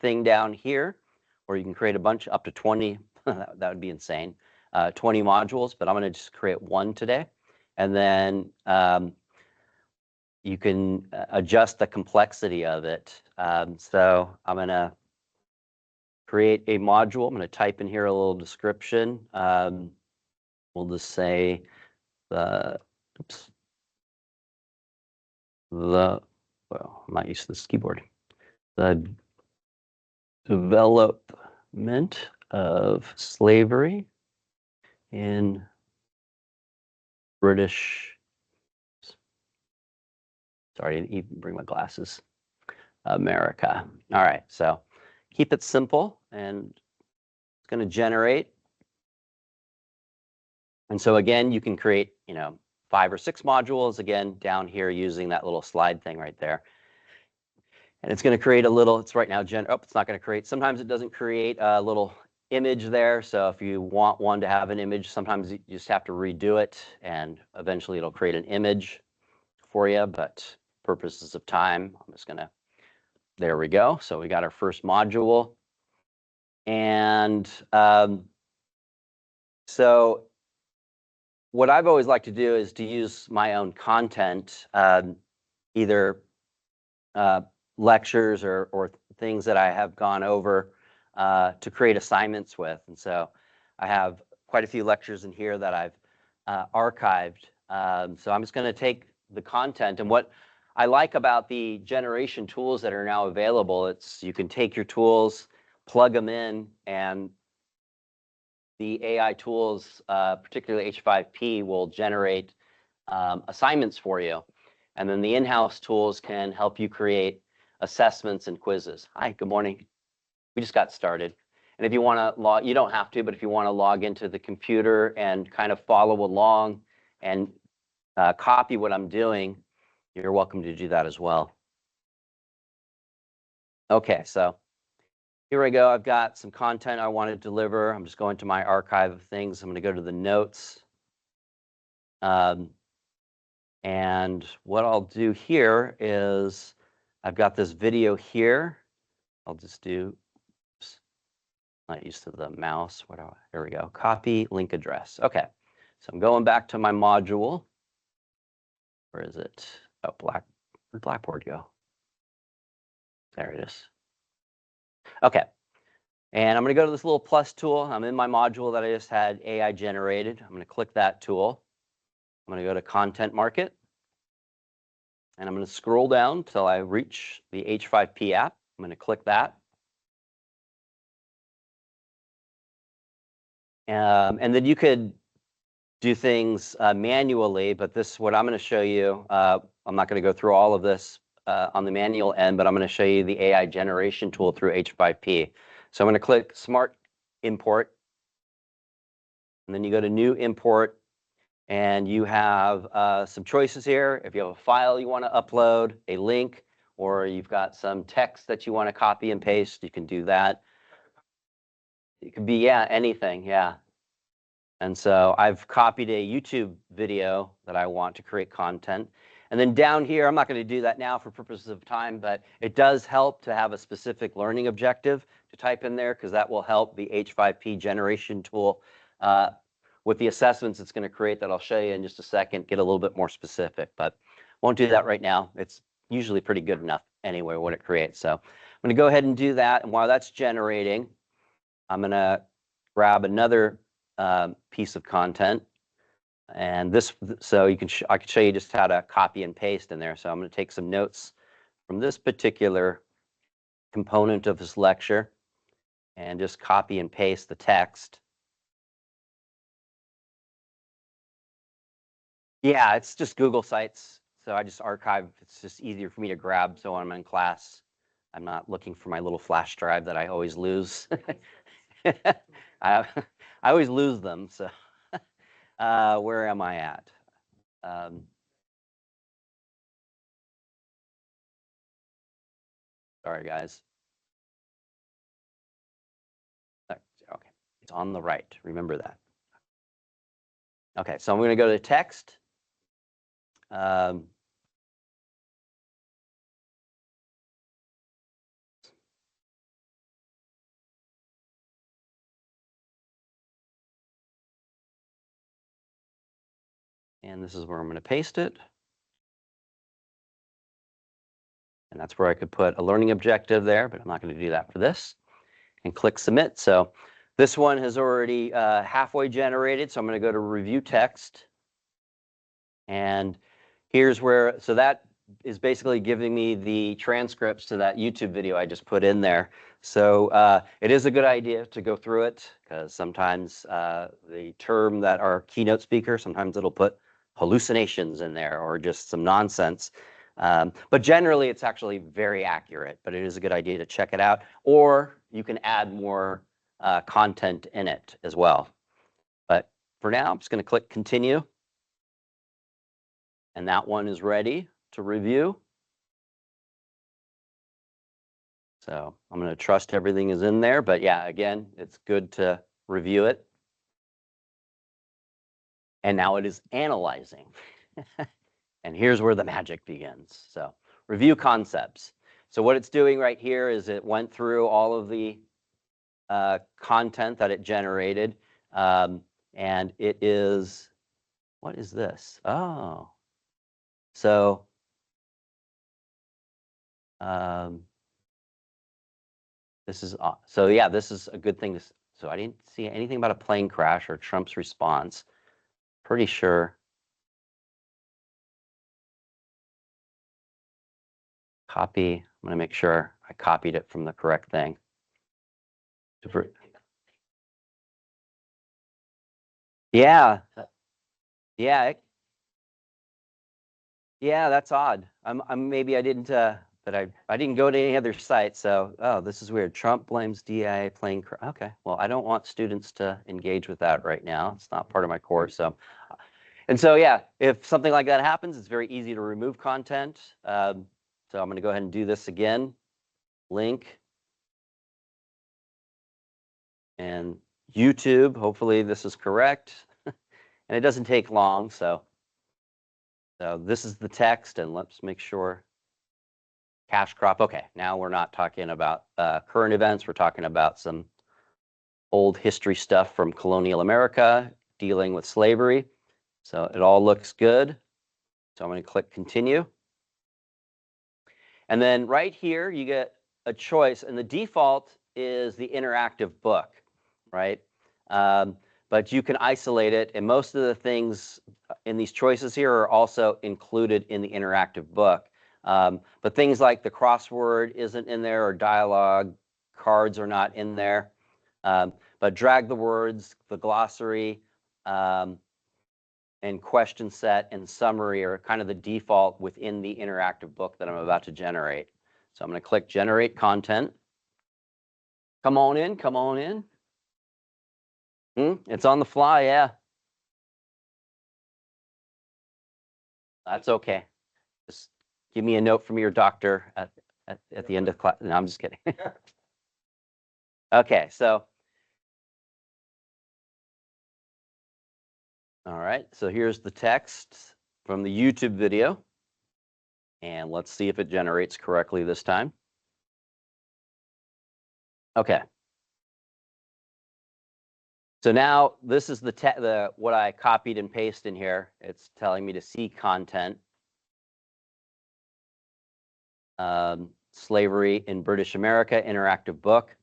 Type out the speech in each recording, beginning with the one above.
thing down here, or you can create a bunch up to 20. That would be insane. 20 modules, but I'm going to just create one today. And then you can adjust the complexity of it. So I'm going to create a module. I'm going to type in here a little description. We'll just say well, I'm not used to this keyboard. The development of slavery in British, sorry, I didn't even bring my glasses, America. All right, so keep it simple, and it's going to generate. And so again, you can create, 5 or 6 modules, again, down here using that little slide thing right there. And it's going to create a little, it's right now, it's not going to create, sometimes it doesn't create a little image there. So if you want one to have an image, sometimes you just have to redo it, and eventually it'll create an image for you. But purposes of time, I'm just going to, there we go. So we got our first module. And so what I've always liked to do is to use my own content, either lectures or things that I have gone over to create assignments with. And so I have quite a few lectures in here that I've archived. So I'm just going to take the content, and what I like about the generation tools that are now available, it's you can take your tools, plug them in, and the AI tools, particularly H5P, will generate assignments for you. And then the in-house tools can help you create assessments and quizzes. Hi, good morning. We just got started. And if you want to log, you don't have to, but if you want to log into the computer and kind of follow along and copy what I'm doing, you're welcome to do that as well. Okay, so here I go. I've got some content I want to deliver. I'm just going to my archive of things. I'm going to go to the notes. And what I'll do here is I've got this video here. I'll just do, oops, not used to the mouse. Here we go. Copy link address. Okay, so I'm going back to my module. Where is it? Oh, where'd Blackboard go? There it is. Okay, and I'm going to go to this little plus tool. I'm in my module that I just had AI generated. I'm going to click that tool. I'm going to go to Content Market. And I'm going to scroll down till I reach the H5P app. I'm going to click that. And then you could do things manually, but this, what I'm going to show you, I'm not going to go through all of this on the manual end, but I'm going to show you the AI generation tool through H5P. So I'm going to click Smart Import. And then you go to New Import. And you have some choices here. If you have a file you want to upload, a link, or you've got some text that you want to copy and paste, you can do that. It could be, yeah, anything, yeah. And so I've copied a YouTube video that I want to create content. And then down here, I'm not going to do that now for purposes of time, but it does help to have a specific learning objective to type in there, because that will help the H5P generation tool with the assessments it's going to create that I'll show you in just a second, get a little bit more specific, but won't do that right now. It's usually pretty good enough anyway what it creates. So I'm going to go ahead and do that. And while that's generating, I'm going to grab another piece of content. And this, so I can show you just how to copy and paste in there. So I'm going to take some notes from this particular component of this lecture and just copy and paste the text. Yeah, it's just Google Sites. So I just archive. It's just easier for me to grab. So when I'm in class, I'm not looking for my little flash drive that I always lose. I always lose them. So where am I at? Sorry, guys. Okay, it's on the right. Remember that. Okay, so I'm going to go to text. And this is where I'm going to paste it. And that's where I could put a learning objective there, but I'm not going to do that for this. And click submit. So this one has already halfway generated. So I'm going to go to review text. And here's where, so that is basically giving me the transcripts to that YouTube video I just put in there. So it is a good idea to go through it, because sometimes the term that our keynote speaker, sometimes it'll put hallucinations in there or just some nonsense. But generally, it's actually very accurate, but it is a good idea to check it out. Or you can add more content in it as well. But for now, I'm just going to click continue. And that one is ready to review. So I'm going to trust everything is in there. But yeah, again, it's good to review it. And now it is analyzing. And here's where the magic begins. So review concepts. So what it's doing right here is it went through all of the content that it generated. And it is, what is this? Oh, so this is, so yeah, this is a good thing. So I didn't see anything about a plane crash or Trump's response. Pretty sure. Copy, I'm going to make sure I copied it from the correct thing. Yeah, yeah, yeah, that's odd. Maybe I didn't, but I didn't go to any other site. So, oh, this is weird. Trump blames DIA plane crash. Okay, well, I don't want students to engage with that right now. It's not part of my course. So, and so, yeah, if something like that happens, it's very easy to remove content. So I'm going to go ahead and do this again. Link. And YouTube, hopefully this is correct. And it doesn't take long, so this is the text, and let's make sure. Cash crop. Okay, now we're not talking about current events. We're talking about some old history stuff from colonial America dealing with slavery. So it all looks good. So I'm going to click continue. And then right here, you get a choice, and the default is the interactive book, right? But you can isolate it, and most of the things in these choices here are also included in the interactive book. But things like the crossword isn't in there, or dialogue, cards are not in there. But drag the words, the glossary, and question set and summary are kind of the default within the interactive book that I'm about to generate. So I'm going to click generate content. Come on in, come on in. It's on the fly, yeah. That's okay. Just give me a note from your doctor at the end of class. No, I'm just kidding. Okay, so. All right, so here's the text from the YouTube video. And let's see if it generates correctly this time. Okay. So now this is what I copied and pasted in here. It's telling me to see content. Slavery in British America, interactive book.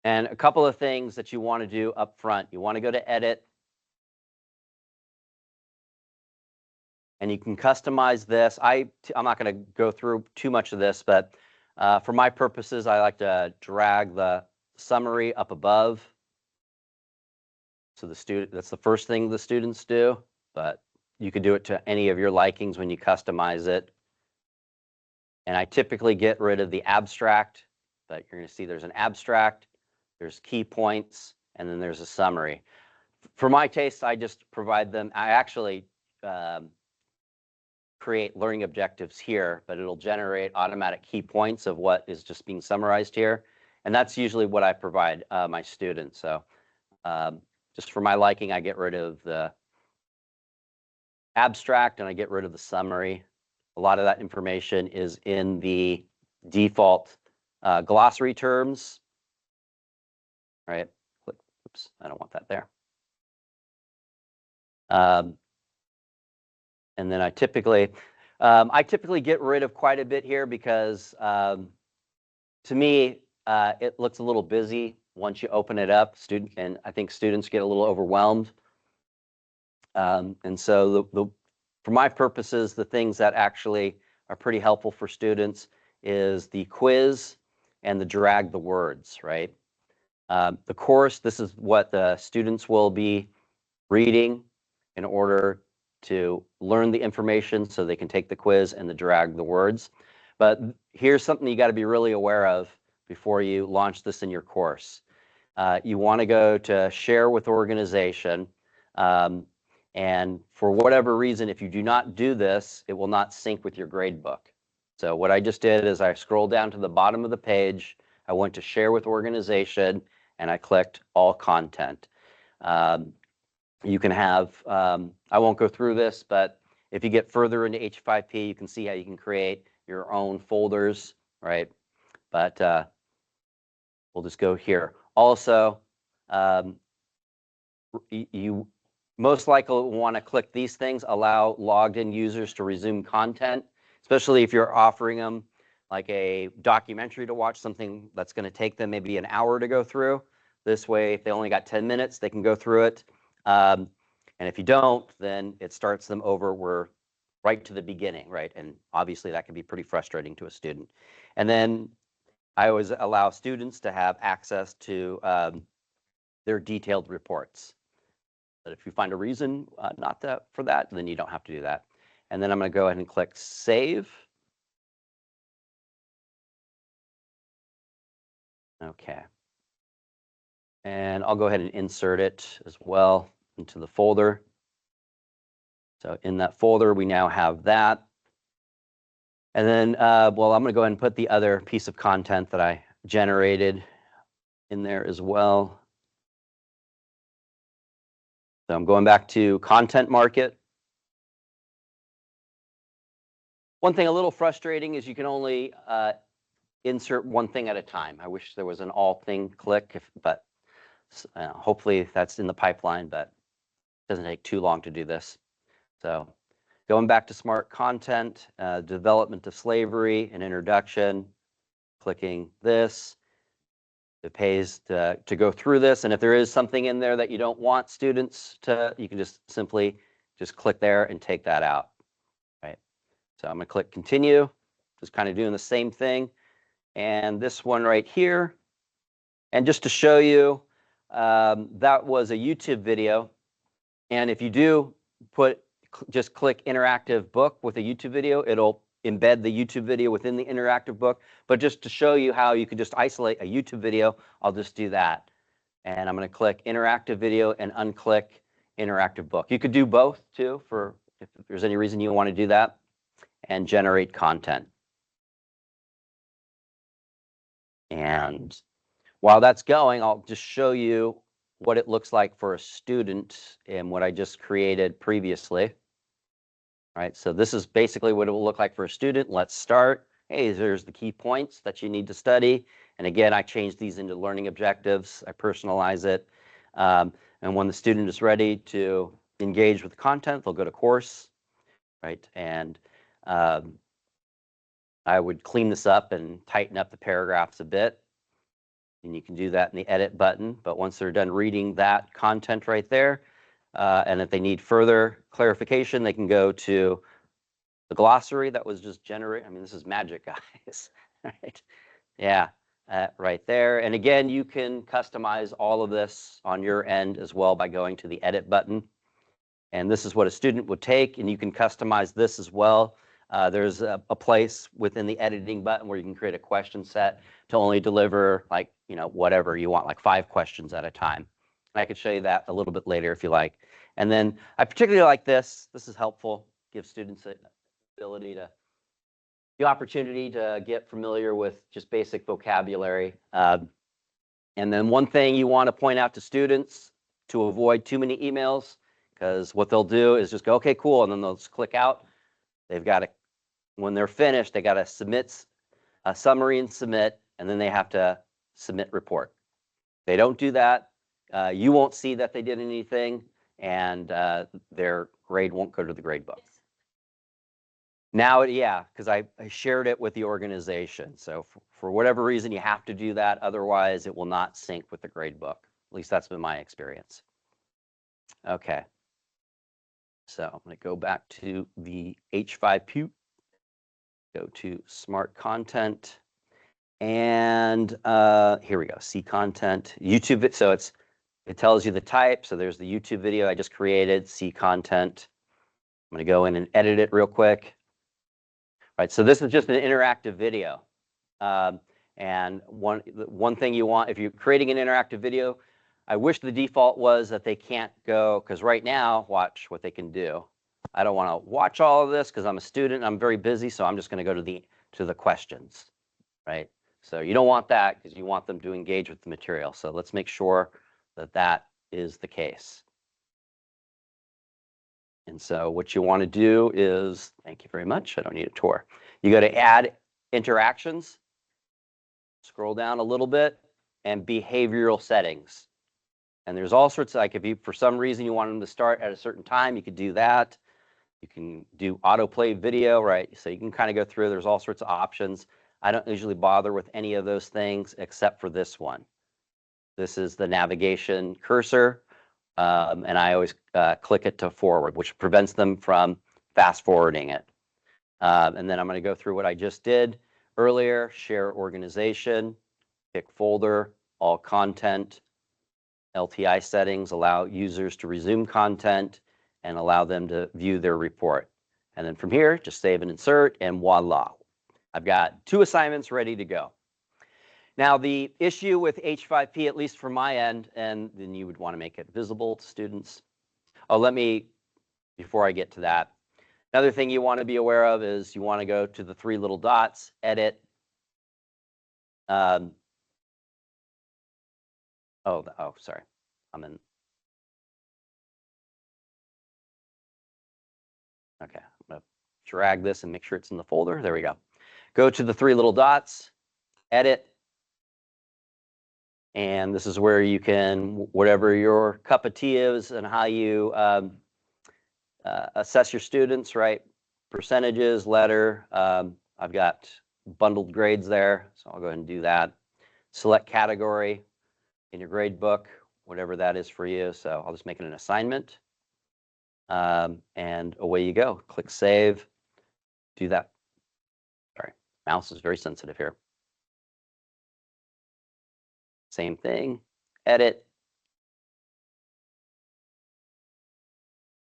And a couple of things that you want to do up front. You want to go to edit. And you can customize this. I'm not going to go through too much of this, but for my purposes, I like to drag the summary up above. So that's the first thing the students do, but you could do it to any of your likings when you customize it. And I typically get rid of the abstract, but you're going to see there's an abstract, there's key points, and then there's a summary. For my taste, I just provide them. I actually create learning objectives here, but it'll generate automatic key points of what is just being summarized here. And that's usually what I provide my students. So just for my liking, I get rid of the abstract and I get rid of the summary. A lot of that information is in the default glossary terms. Right? Oops, I don't want that there. And then I typically get rid of quite a bit here because to me, it looks a little busy once you open it up. And I think students get a little overwhelmed. And so for my purposes, the things that actually are pretty helpful for students is the quiz and the drag the words, right? The course, this is what the students will be reading in order to learn the information so they can take the quiz and the drag the words. But here's something you got to be really aware of before you launch this in your course. You want to go to share with organization. And for whatever reason, if you do not do this, it will not sync with your gradebook. So what I just did is I scrolled down to the bottom of the page. I went to share with organization, and I clicked all content. You can have, I won't go through this, but if you get further into H5P, you can see how you can create your own folders, right? But we'll just go here. Also, you most likely want to click these things, allow logged in users to resume content, especially if you're offering them like a documentary to watch, something that's going to take them maybe an hour to go through. This way, if they only got 10 minutes, they can go through it. And if you don't, then it starts them over. We're right to the beginning, right? And obviously that can be pretty frustrating to a student. And then I always allow students to have access to their detailed reports. But if you find a reason not for that, then you don't have to do that. And then I'm going to go ahead and click Save. Okay. And I'll go ahead and insert it as well into the folder. So in that folder, we now have that. And then, well, I'm going to go ahead and put the other piece of content that I generated in there as well. So I'm going back to Content Market. One thing a little frustrating is you can only insert one thing at a time. I wish there was an all thing click, but hopefully that's in the pipeline, but it doesn't take too long to do this. So going back to Smart Content, Development of Slavery, an introduction, clicking this. It pays to go through this, and if there is something in there that you don't want students to, you can just simply just click there and take that out, right? So I'm going to click Continue, just kind of doing the same thing. And this one right here, and just to show you, that was a YouTube video, and if you do just click interactive book with a YouTube video, it'll embed the YouTube video within the interactive book. But just to show you how you can just isolate a YouTube video, I'll just do that. And I'm going to click interactive video and unclick interactive book. You could do both too, for if there's any reason you want to do that, and generate content. And while that's going, I'll just show you what it looks like for a student and what I just created previously. Right, so this is basically what it will look like for a student. Let's start. Hey, there's the key points that you need to study. And again, I changed these into learning objectives. I personalize it. And when the student is ready to engage with the content, they'll go to course, right? And I would clean this up and tighten up the paragraphs a bit. And you can do that in the edit button. But once they're done reading that content right there, and if they need further clarification, they can go to the glossary that was just generated. I mean, this is magic, guys. Right? Yeah, right there. And again, you can customize all of this on your end as well by going to the edit button. And this is what a student would take, and you can customize this as well. There's a place within the editing button where you can create a question set to only deliver, like, whatever you want, like 5 questions at a time. And I could show you that a little bit later if you like. And then I particularly like this. This is helpful. Gives students the opportunity to get familiar with just basic vocabulary. And then one thing you want to point out to students to avoid too many emails, because what they'll do is just go, okay, cool, and then they'll just click out. They've got to, when they're finished, they got to submit a summary and submit, and then they have to submit report. If they don't do that, you won't see that they did anything, and their grade won't go to the grade book. Now, yeah, because I shared it with the organization. So for whatever reason, you have to do that. Otherwise, it will not sync with the grade book. At least that's been my experience. Okay. So I'm going to go back to the H5P, go to Smart Content, and here we go, See Content, YouTube. So it tells you the type. So there's the YouTube video I just created, See Content. I'm going to go in and edit it real quick. Right, so this is just an interactive video. And one thing you want, if you're creating an interactive video, I wish the default was that they can't go, because right now, watch what they can do. I don't want to watch all of this because I'm a student, I'm very busy, so I'm just going to go to the questions, right? So you don't want that because you want them to engage with the material. So let's make sure that that is the case. And so what you want to do is, thank you very much, I don't need a tour. You go to Add Interactions, scroll down a little bit, and Behavioral Settings. And there's all sorts of, like if you, for some reason you want them to start at a certain time, you could do that. You can do autoplay video, right? So you can kind of go through, there's all sorts of options. I don't usually bother with any of those things except for this one. This is the navigation cursor. And I always click it to forward, which prevents them from fast forwarding it. And then I'm going to go through what I just did earlier, share organization, pick folder, all content, LTI settings, allow users to resume content, and allow them to view their report. And then from here, just save and insert, and voila. I've got 2 assignments ready to go. Now, the issue with H5P, at least from my end, and then you would want to make it visible to students. Oh, before I get to that, another thing you want to be aware of is you want to go to the 3 little dots, edit. Sorry, I'm in. Okay, I'm going to drag this and make sure it's in the folder. There we go. Go to the 3 little dots, edit. And this is where you can, whatever your cup of tea is and how you assess your students, right? Percentages, letter. I've got bundled grades there, so I'll go ahead and do that. Select category in your grade book, whatever that is for you. So I'll just make it an assignment. And away you go. Click save. Do that. Sorry, mouse is very sensitive here. Same thing, edit.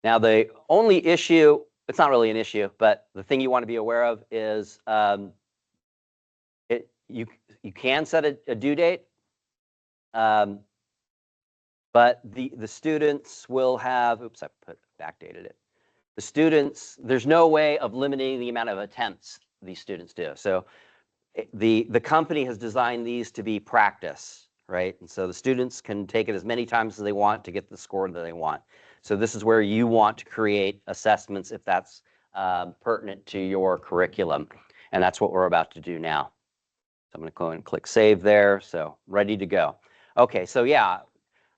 Now the only issue, it's not really an issue, but the thing you want to be aware of is you can set a due date, but the students will have, oops, I backdated it. The students, there's no way of limiting the amount of attempts these students do. So the company has designed these to be practice, right? And so the students can take it as many times as they want to get the score that they want. So this is where you want to create assessments if that's pertinent to your curriculum. And that's what we're about to do now. So I'm going to go and click save there. So ready to go. Okay, so yeah.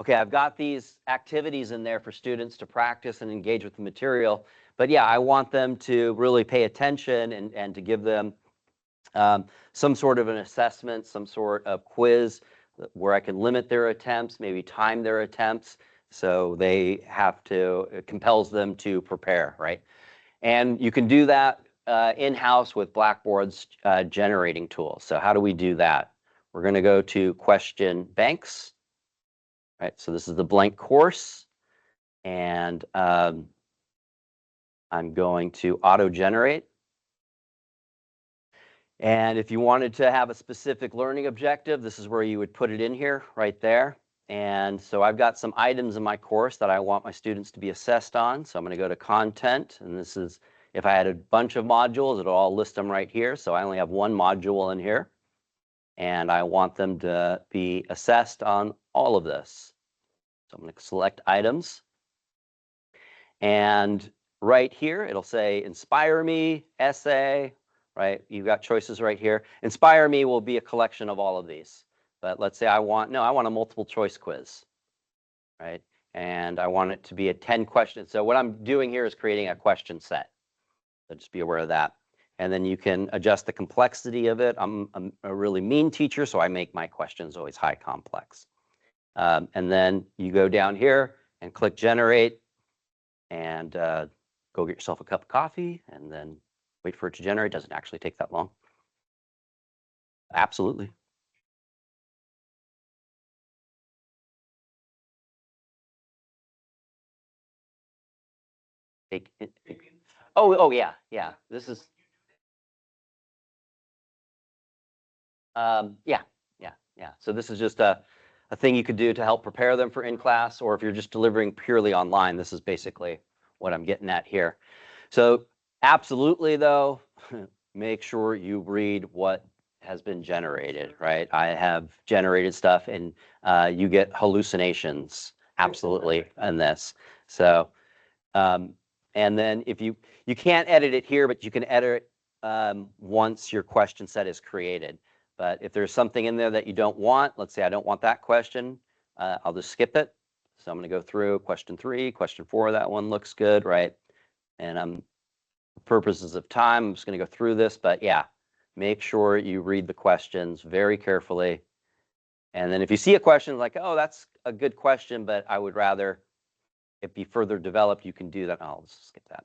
Okay, I've got these activities in there for students to practice and engage with the material. But yeah, I want them to really pay attention and to give them some sort of an assessment, some sort of quiz where I can limit their attempts, maybe time their attempts. So they have to, it compels them to prepare, right? And you can do that in-house with Blackboard's generating tool. So how do we do that? We're going to go to question banks. Right, so this is the blank course, and I'm going to auto-generate. And if you wanted to have a specific learning objective, this is where you would put it in here, right there. And so I've got some items in my course that I want my students to be assessed on. So I'm going to go to content, and this is, if I had a bunch of modules, it'll all list them right here. So I only have 1 module in here, and I want them to be assessed on all of this. So I'm going to select items. And right here, it'll say inspire me, essay, right? You've got choices right here. Inspire me will be a collection of all of these. But let's say I want a multiple choice quiz, right? And I want it to be a 10 question. So what I'm doing here is creating a question set. So just be aware of that. And then you can adjust the complexity of it. I'm a really mean teacher, so I make my questions always high complex. And then you go down here and click generate and go get yourself a cup of coffee and then wait for it to generate. It doesn't actually take that long. Absolutely. Oh yeah. This is yeah. So this is just a thing you could do to help prepare them for in-class, or if you're just delivering purely online, this is basically what I'm getting at here. So absolutely though, make sure you read what has been generated, right? I have generated stuff and you get hallucinations absolutely in this. So and then if you can't edit it here, but you can edit it once your question set is created. But if there's something in there that you don't want, let's say I don't want that question, I'll just skip it. So I'm going to go through question 3, question 4. That one looks good, right? And for purposes of time, I'm just going to go through this. But yeah, make sure you read the questions very carefully. And then if you see a question like, oh, that's a good question, but I would rather it be further developed, you can do that. I'll just skip that.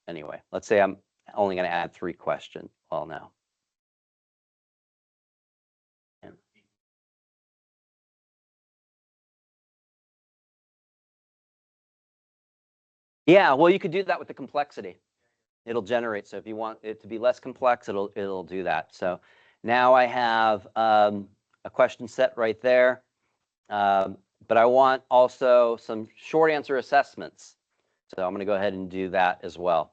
Anyway, let's say I'm only going to add 3 questions. Well, no. Yeah, well, you could do that with the complexity. It'll generate. So if you want it to be less complex, it'll do that. So now I have a question set right there. But I want also some short answer assessments. So I'm going to go ahead and do that as well.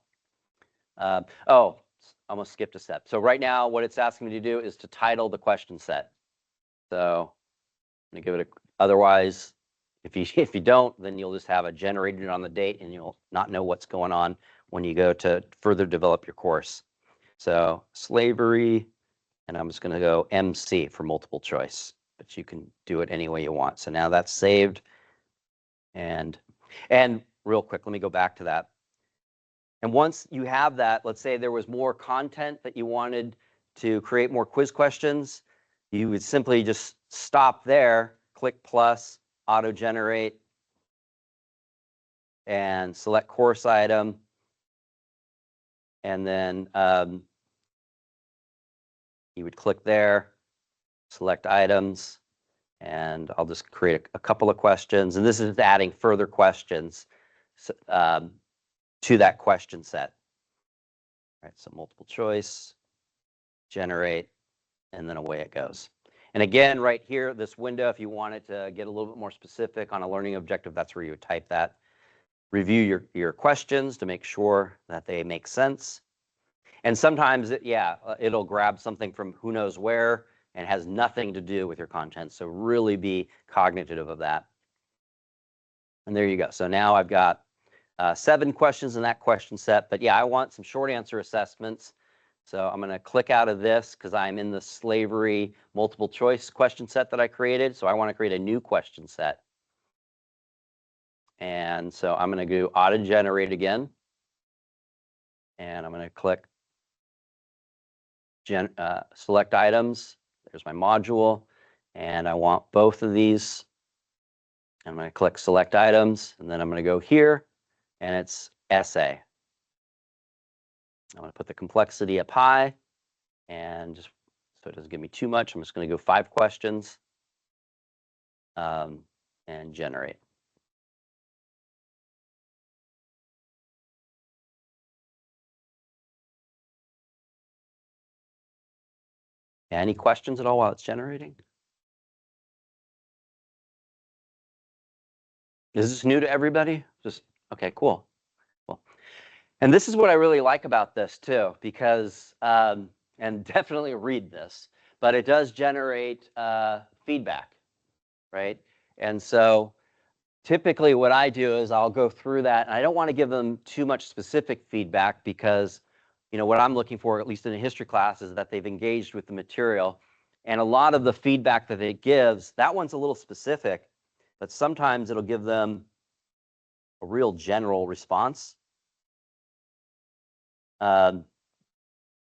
Oh, I almost skipped a step. So right now, what it's asking me to do is to title the question set. So I'm going to give it otherwise, if you don't, then you'll just have it generated on the date and you'll not know what's going on when you go to further develop your course. So slavery, and I'm just going to go MC for multiple choice, but you can do it any way you want. So now that's saved. And real quick, let me go back to that. And once you have that, let's say there was more content that you wanted to create more quiz questions, you would simply just stop there, click plus, auto generate, and select course item. And then you would click there, select items, and I'll just create a couple of questions. And this is adding further questions to that question set. All right, so multiple choice, generate, and then away it goes. And again, right here, this window, if you wanted to get a little bit more specific on a learning objective, that's where you would type that. Review your questions to make sure that they make sense. And sometimes, it'll grab something from who knows where and has nothing to do with your content. So really be cognitive of that. And there you go. So now I've got 7 questions in that question set. But yeah, I want some short answer assessments. So I'm going to click out of this because I'm in the slavery multiple choice question set that I created. So I want to create a new question set. And so I'm going to do auto generate again. And I'm going to click select items. There's my module. And I want both of these. I'm going to click select items. And then I'm going to go here. And it's essay. I'm going to put the complexity up high. And just so it doesn't give me too much, I'm just going to go 5 questions and generate. Any questions at all while it's generating? Is this new to everybody? Just okay, cool. And this is what I really like about this too, because and definitely read this, but it does generate feedback, right? And so typically what I do is I'll go through that, and I don't want to give them too much specific feedback because, you know, what I'm looking for, at least in a history class, is that they've engaged with the material. And a lot of the feedback that it gives, that one's a little specific, but sometimes it'll give them a real general response.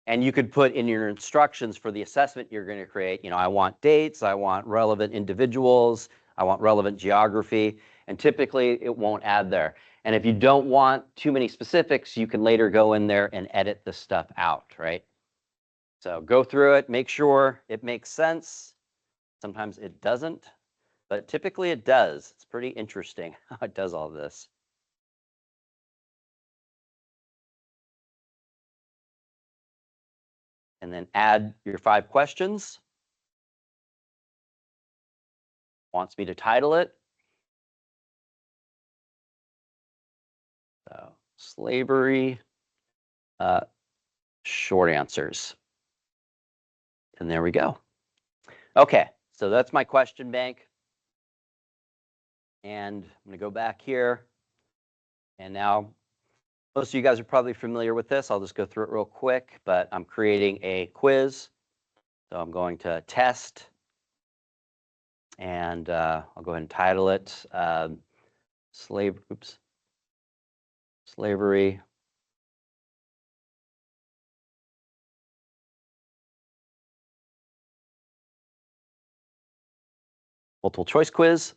And you could put in your instructions for the assessment you're going to create, I want dates, I want relevant individuals, I want relevant geography, and typically it won't add there. And if you don't want too many specifics, you can later go in there and edit the stuff out, right? So go through it, make sure it makes sense. Sometimes it doesn't, but typically it does. It's pretty interesting how it does all this. And then add your 5 questions. Wants me to title it. So slavery, short answers. And there we go. Okay, so that's my question bank. And I'm going to go back here. And now most of you guys are probably familiar with this. I'll just go through it real quick, but I'm creating a quiz. So I'm going to test. And I'll go ahead and title it slavery. Multiple choice quiz.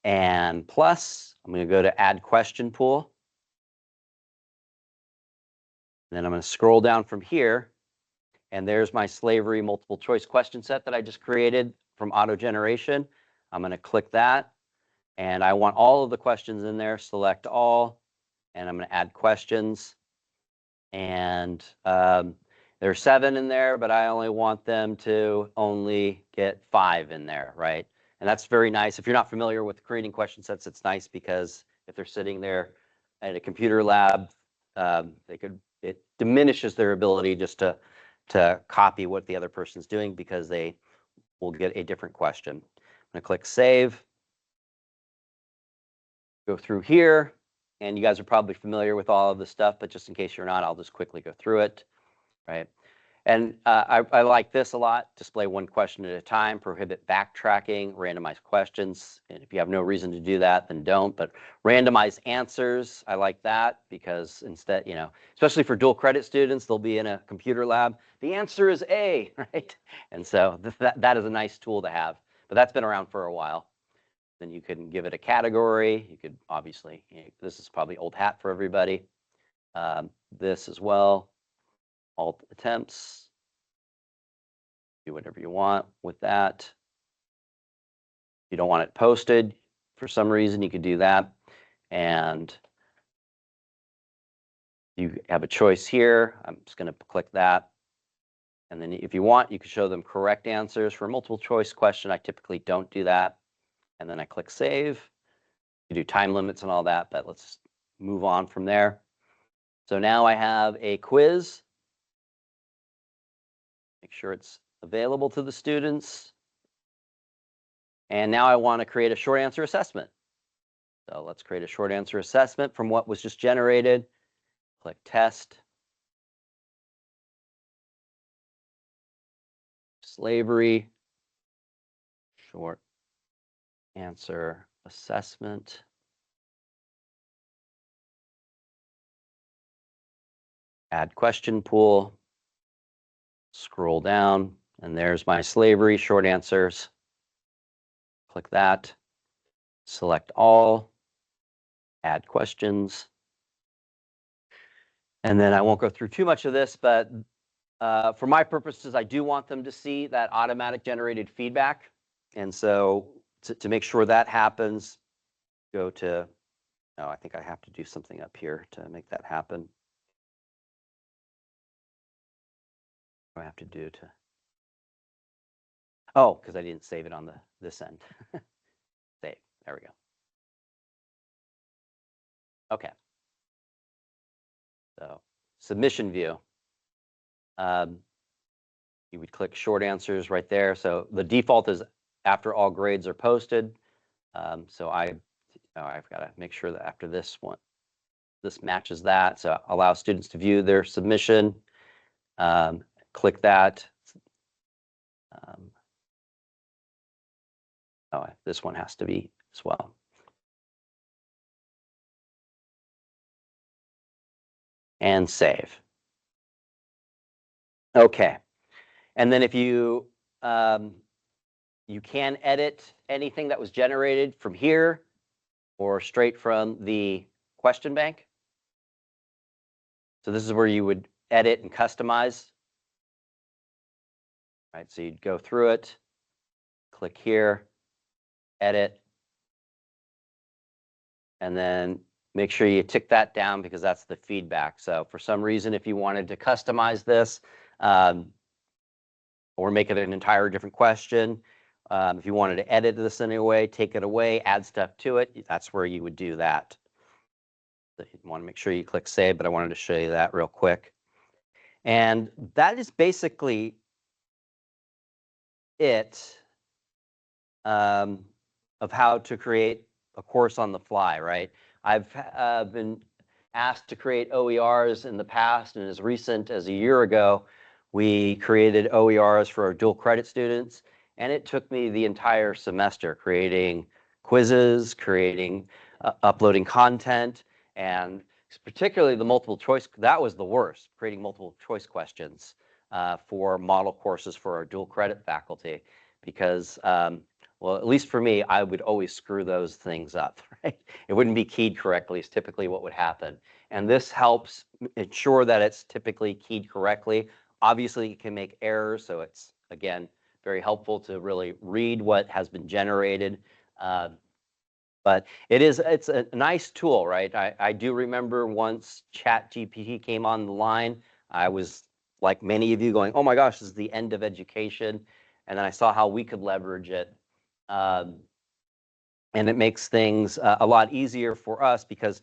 And plus, I'm going to go to add question pool. And then I'm going to scroll down from here. And there's my slavery multiple choice question set that I just created from auto generation. I'm going to click that. And I want all of the questions in there. Select all. And I'm going to add questions. And there are 7 in there, but I only want them to only get 5 in there, right? And that's very nice. If you're not familiar with creating question sets, it's nice because if they're sitting there at a computer lab, it diminishes their ability just to copy what the other person's doing because they will get a different question. I'm going to click save. Go through here. And you guys are probably familiar with all of this stuff, but just in case you're not, I'll just quickly go through it, right? And I like this a lot. Display 1 question at a time, prohibit backtracking, randomize questions. And if you have no reason to do that, then don't. But randomize answers, I like that because instead, especially for dual credit students, they'll be in a computer lab. The answer is A, right? And so that is a nice tool to have. But that's been around for a while. Then you can give it a category. You could obviously, this is probably old hat for everybody. This as well. Alt attempts. Do whatever you want with that. If you don't want it posted for some reason, you could do that. And you have a choice here. I'm just going to click that. And then if you want, you can show them correct answers. For a multiple choice question, I typically don't do that. And then I click save. You do time limits and all that, but let's move on from there. So now I have a quiz. Make sure it's available to the students. And now I want to create a short answer assessment. So let's create a short answer assessment from what was just generated. Click test. Slavery. Short answer assessment. Add question pool. Scroll down, and there's my slavery short answers. Click that. Select all. Add questions. And then I won't go through too much of this, but for my purposes, I do want them to see that automatic generated feedback. And so to make sure that happens, go to, I think I have to do something up here to make that happen. What do I have to do to? Oh, because I didn't save it on this end. Save. There we go. Okay. So submission view. You would click short answers right there. So the default is after all grades are posted. So I've got to make sure that after this one, this matches that. So allow students to view their submission. Click that. This one has to be as well. and save. Okay. And then if you you can edit anything that was generated from here or straight from the question bank. So this is where you would edit and customize. Right, so you'd go through it, click here, edit, and then make sure you tick that down because that's the feedback. So for some reason, if you wanted to customize this or make it an entire different question, if you wanted to edit this in any way, take it away, add stuff to it, that's where you would do that. So you want to make sure you click save, but I wanted to show you that real quick. And that is basically it of how to create a course on the fly, right? I've been asked to create OERs in the past, and as recent as a year ago, we created OERs for our dual credit students, and it took me the entire semester creating quizzes, creating, uploading content, and particularly the multiple choice. That was the worst, creating multiple choice questions for model courses for our dual credit faculty, because well, at least for me, I would always screw those things up, right? It wouldn't be keyed correctly is typically what would happen. And this helps ensure that it's typically keyed correctly. Obviously, it can make errors, so it's, again, very helpful to really read what has been generated. But it's a nice tool, right? I do remember once ChatGPT came on the line, I was, like many of you, going, oh my gosh, this is the end of education. And then I saw how we could leverage it. And it makes things a lot easier for us, because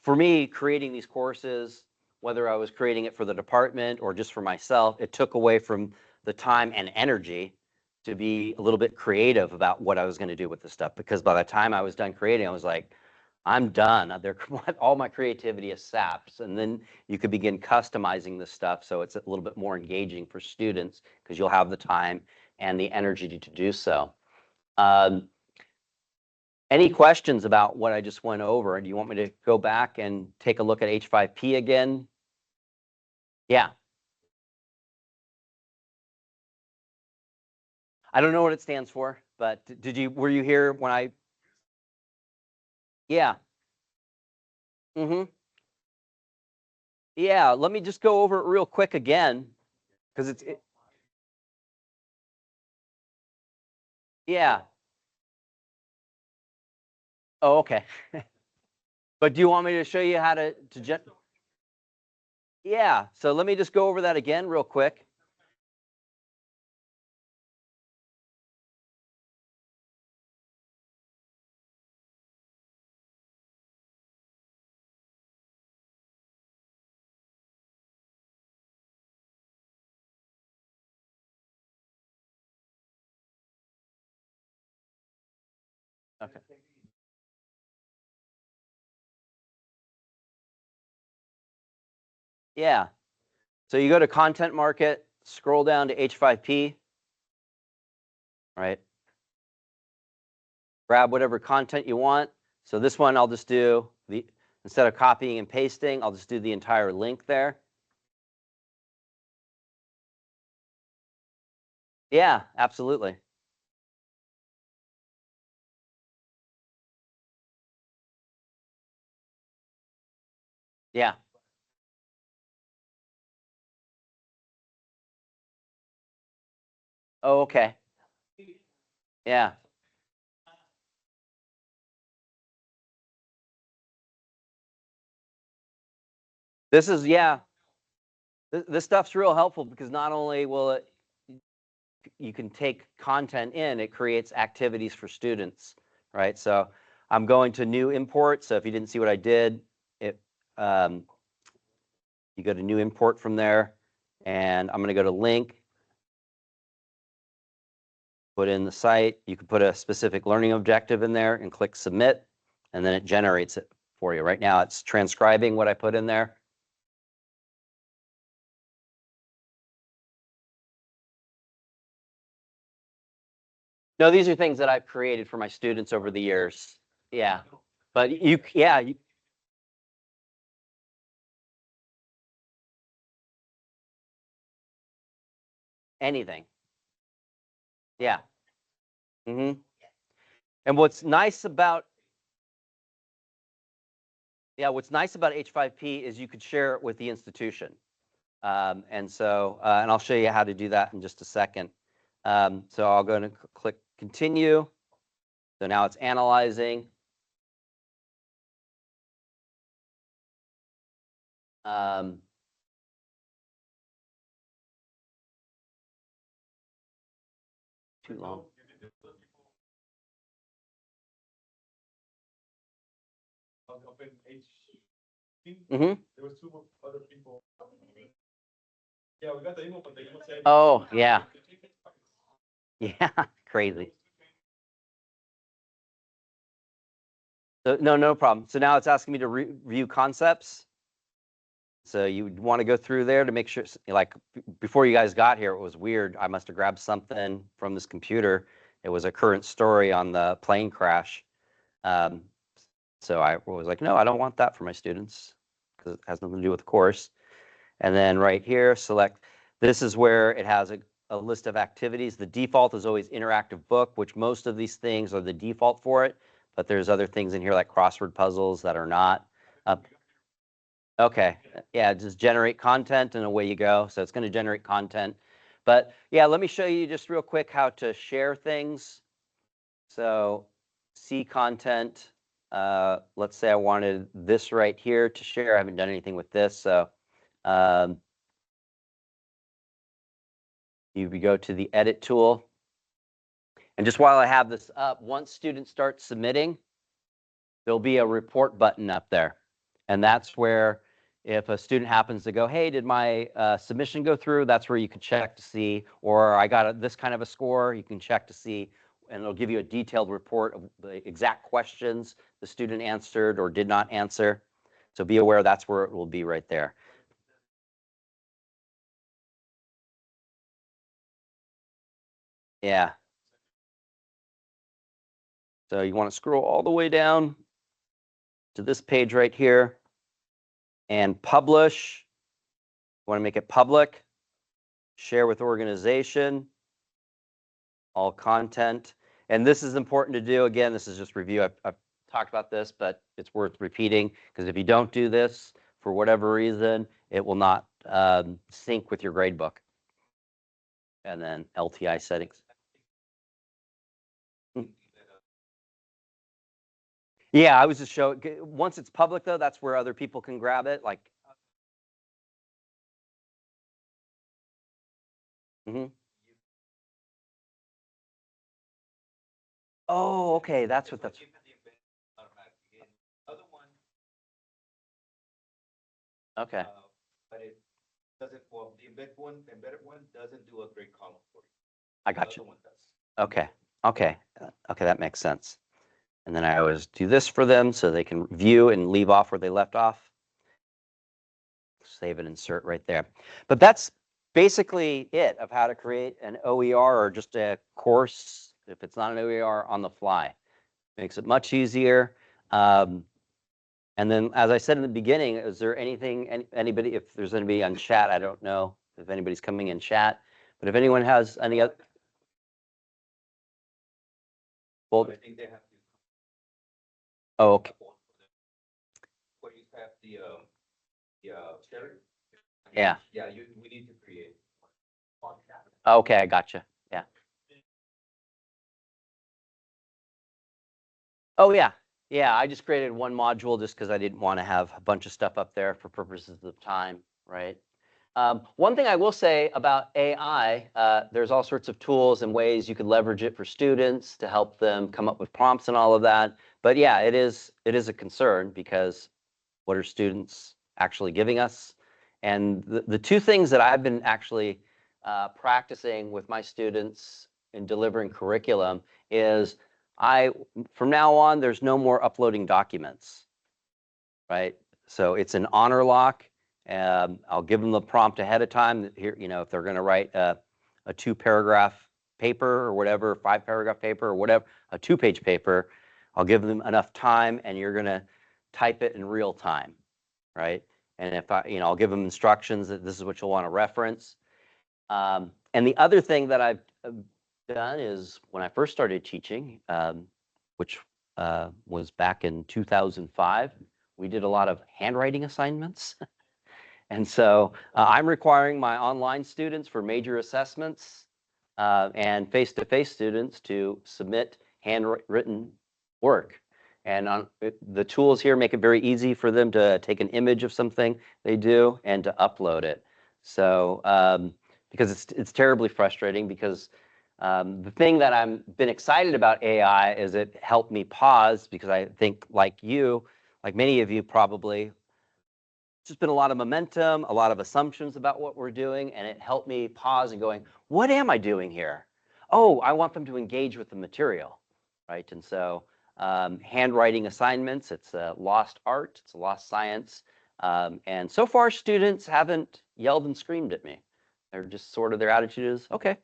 for me, creating these courses, whether I was creating it for the department or just for myself, it took away from the time and energy to be a little bit creative about what I was going to do with this stuff. Because by the time I was done creating, I was like, I'm done. All my creativity is sapped. And then you could begin customizing this stuff so it's a little bit more engaging for students, because you'll have the time and the energy to do so. Any questions about what I just went over? Do you want me to go back and take a look at H5P again? Yeah. I don't know what it stands for, but were you here when I? Yeah. Yeah, let me just go over it real quick again, because yeah. Oh, okay. But do you want me to show you how to yeah, so let me just go over that again real quick. Okay. Yeah. So you go to content market, scroll down to H5P, right? Grab whatever content you want. So this one, I'll just do instead of copying and pasting, I'll just do the entire link there. Yeah, absolutely. Yeah. Oh, okay. Yeah. This is, yeah. This stuff's real helpful, because not only will you can take content in, it creates activities for students, right? So I'm going to new import. So if you didn't see what I did, you go to new import from there, and I'm going to go to link, put in the site. You can put a specific learning objective in there and click submit, and then it generates it for you. Right now it's transcribing what I put in there. No, these are things that I've created for my students over the years. Yeah. But yeah, anything. Yeah. Mm-hmm. And what's nice about H5P is you could share it with the institution. And I'll show you how to do that in just a second. So I'll go and click continue. So now it's analyzing. Too long. Mm-hmm. There was 2 other people. Yeah, we got the email, but the email said. Oh, yeah. Yeah, crazy. So no problem. So now it's asking me to review concepts. So you would want to go through there to make sure, like before you guys got here, it was weird. I must have grabbed something from this computer. It was a current story on the plane crash. So I was like, no, I don't want that for my students because it has nothing to do with the course. And then right here, select, this is where it has a list of activities. The default is always interactive book, which most of these things are the default for it, but there's other things in here like crossword puzzles that are not. Okay, yeah, just generate content and away you go. So it's going to generate content. But yeah, let me show you just real quick how to share things. So see content. Let's say I wanted this right here to share. I haven't done anything with this. So you go to the edit tool. And just while I have this up, once students start submitting, there'll be a report button up there. And that's where if a student happens to go, hey, did my submission go through? That's where you can check to see, or I got this kind of a score, you can check to see, and it'll give you a detailed report of the exact questions the student answered or did not answer. So be aware that's where it will be right there. Yeah. So you want to scroll all the way down to this page right here and publish. You want to make it public, share with organization, all content. And this is important to do. Again, this is just review. I've talked about this, but it's worth repeating because if you don't do this for whatever reason, it will not sync with your gradebook. And then LTI settings. Yeah, I was just showing. Once it's public, though, that's where other people can grab it. Like. Mm-hmm. Oh, okay, that's what that's. Okay. But it doesn't. Well, the embedded one doesn't do a grade column for you. I got you. The other one does. Okay. Okay. Okay, that makes sense. And then I always do this for them so they can view and leave off where they left off. Save and insert right there. But that's basically it of how to create an OER or just a course, if it's not an OER, on the fly. Makes it much easier. And then, as I said in the beginning, is there anything, anybody, if there's anybody on chat, I don't know if anybody's coming in chat, but if anyone has any other. Well, I think they have to. Oh, okay. Where you have the sharing. Yeah. Yeah, we need to create. Okay, I gotcha. Yeah. Oh, yeah. Yeah, I just created one module just because I didn't want to have a bunch of stuff up there for purposes of time, right? One thing I will say about AI, there's all sorts of tools and ways you could leverage it for students to help them come up with prompts and all of that. But yeah, it is a concern because what are students actually giving us? And the 2 things that I've been actually practicing with my students in delivering curriculum is from now on, there's no more uploading documents, right? So it's an honor lock. I'll give them the prompt ahead of time. Here, if they're going to write a 2-paragraph paper or whatever, 5-paragraph paper or whatever, a 2-page paper, I'll give them enough time, and you're going to type it in real time, right? And if I'll give them instructions that this is what you'll want to reference. And the other thing that I've done is when I first started teaching, which was back in 2005, we did a lot of handwriting assignments. And so I'm requiring my online students for major assessments and face-to-face students to submit handwritten work. And the tools here make it very easy for them to take an image of something they do and to upload it. So because it's terribly frustrating, because the thing that I've been excited about AI is it helped me pause, because I think like many of you probably, it's just been a lot of momentum, a lot of assumptions about what we're doing, and it helped me pause and going, what am I doing here? Oh, I want them to engage with the material, right? And so handwriting assignments, it's a lost art, it's a lost science. And so far, students haven't yelled and screamed at me. They're just sort of, their attitude is, okay.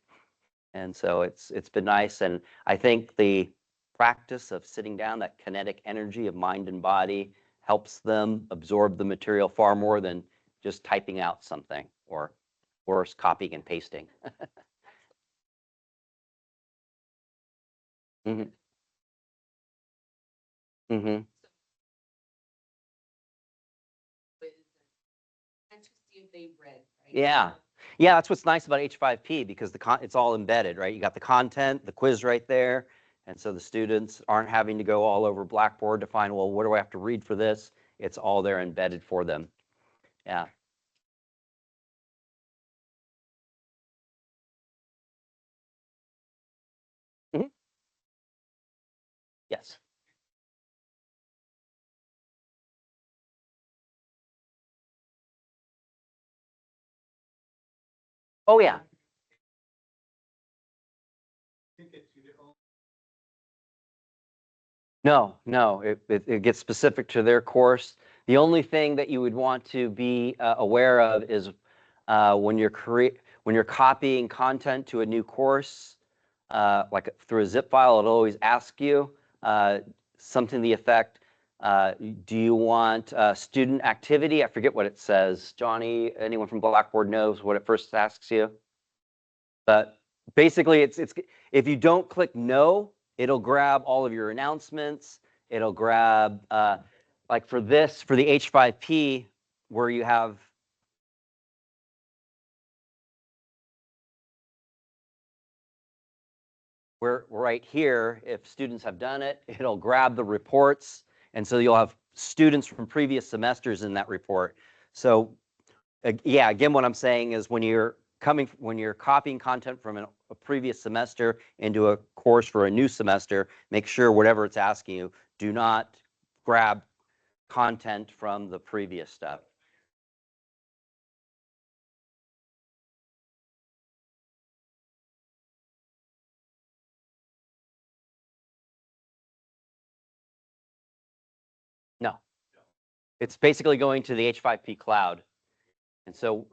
And so it's been nice. And I think the practice of sitting down, that kinetic energy of mind and body, helps them absorb the material far more than just typing out something, or worse, copying and pasting. Mm-hmm. Mm-hmm. Yeah. Yeah, that's what's nice about H5P, because it's all embedded, right? You got the content, the quiz right there. And so the students aren't having to go all over Blackboard to find, well, what do I have to read for this? It's all there embedded for them. Yeah. Mm-hmm. Yes. Oh, yeah. No, no, it gets specific to their course. The only thing that you would want to be aware of is when you're copying content to a new course, like through a zip file, it'll always ask you something to the effect, do you want student activity? I forget what it says. Johnny, anyone from Blackboard knows what it first asks you? But basically, it's if you don't click no, it'll grab all of your announcements. It'll grab like for the H5P, where you have right here, if students have done it, it'll grab the reports, and so you'll have students from previous semesters in that report. So yeah, again, what I'm saying is when you're copying content from a previous semester into a course for a new semester, make sure whatever it's asking you, do not grab content from the previous stuff. No, it's basically going to the H5P cloud. And so,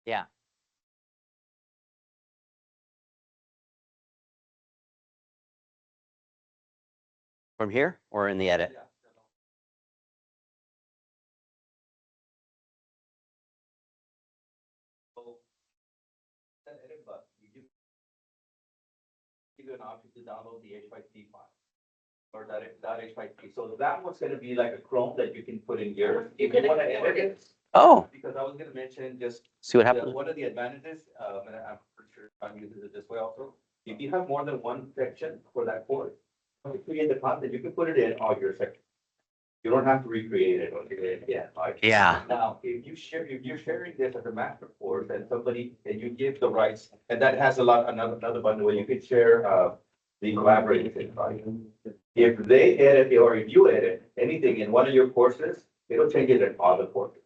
yeah, from here or in the edit? So that edit button, give you an option to download the H5P file or that H5P. So that one's going to be like a Chrome that you can put in here if you want to edit it. Oh, Because I was going to mention just see what happens. one of the advantages, and I'm pretty sure I'm using it this way also. If you have more than one section for that course, when you create the content, you can put it in all your sections. You don't have to recreate it or create it again. Right? Yeah. Now, if you're sharing this as a master course and and you give the rights, and that has another button where you can share the collaborative, right? If they edit or if you edit anything in one of your courses, it'll change it in all the courses.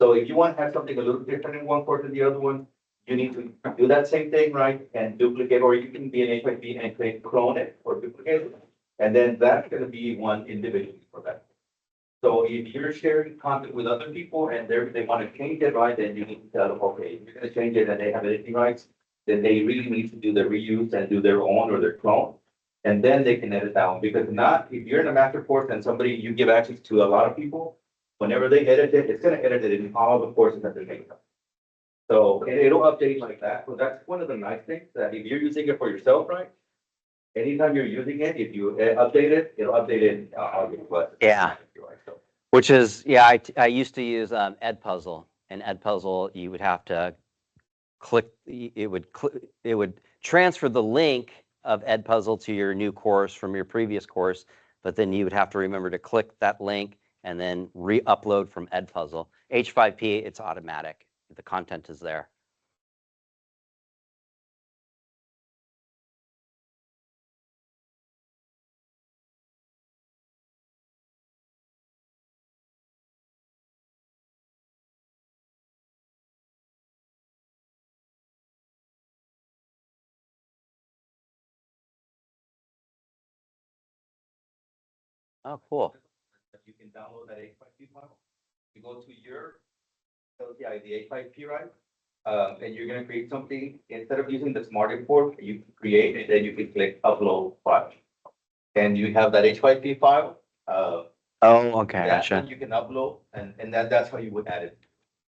So if you want to have something a little different in one course than the other one, you need to do that same thing, right? And duplicate, or you can be an H5P and clone it or duplicate it. And then that's going to be one individually for that. So if you're sharing content with other people and they want to change it, right, then you need to tell them, okay, if you're gonna change it and they have editing rights, then they really need to do the reuse and do their own or their clone. And then they can edit down, because not, if you're in a master course and you give access to a lot of people, whenever they edit it, it's gonna edit it in all the courses that they're making. So it'll update like that. So that's one of the nice things, that if you're using it for yourself, right? Anytime you're using it, if you update it, it'll update it on your classes. Yeah. So, Which is, yeah, I used to use Edpuzzle, and Edpuzzle, you would have to click, it would transfer the link of Edpuzzle to your new course from your previous course, but then you would have to remember to click that link and then re-upload from Edpuzzle. H5P, it's automatic. The content is there. Oh, cool. you can download that H5P file. You go to your LTI, the H5P, right? And you're gonna create something, instead of using the smart import, you can create, and then you can click upload file. And you have that H5P file, Oh, okay, that's gotcha. when you can upload, and that's how you would add it.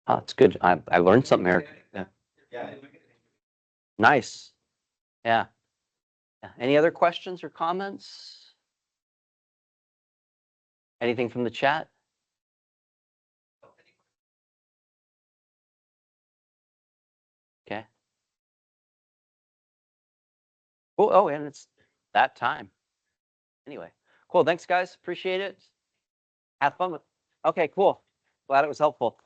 Oh, it's good. I learned something here. Yeah. Yeah. Nice. Yeah. Yeah. Any other questions or comments? Anything from the chat? Okay. Cool. Oh, and it's that time. Anyway, cool. Thanks, guys. Appreciate it. Have fun with. Okay, cool. Glad it was helpful.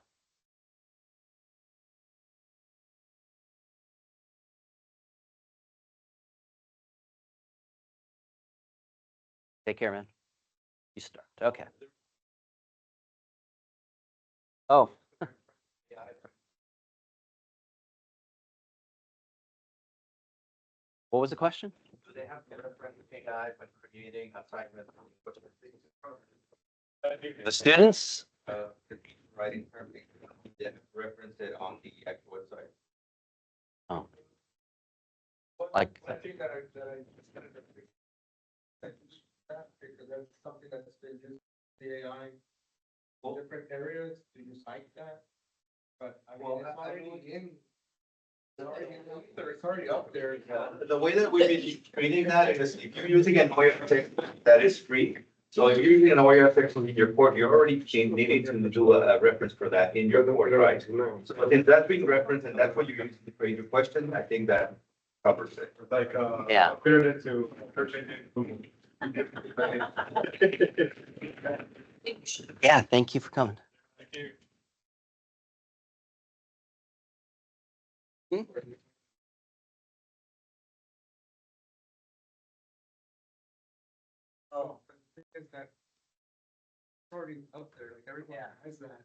Take care, man. You start. Okay. Oh. What was the question? Do they have to reference AI when creating assignments? The students? Writing terms, they reference it on the actual website. Oh. Like. I think that I just kind of because that's something that's been used the AI in different areas. Do you cite that? But I mean, it's already in. It's already up there. The way that we've been treating that is, if you're using an OER that is free, so if you're using an OER text in your report, you're already needing to do a reference for that in your report, right? So if that's being referenced and that's what you're using to create your question, I think that covers it. Like, Yeah. compared it to. Yeah. Thank you for coming. Thank you. Oh, is that already up there, like everyone has that.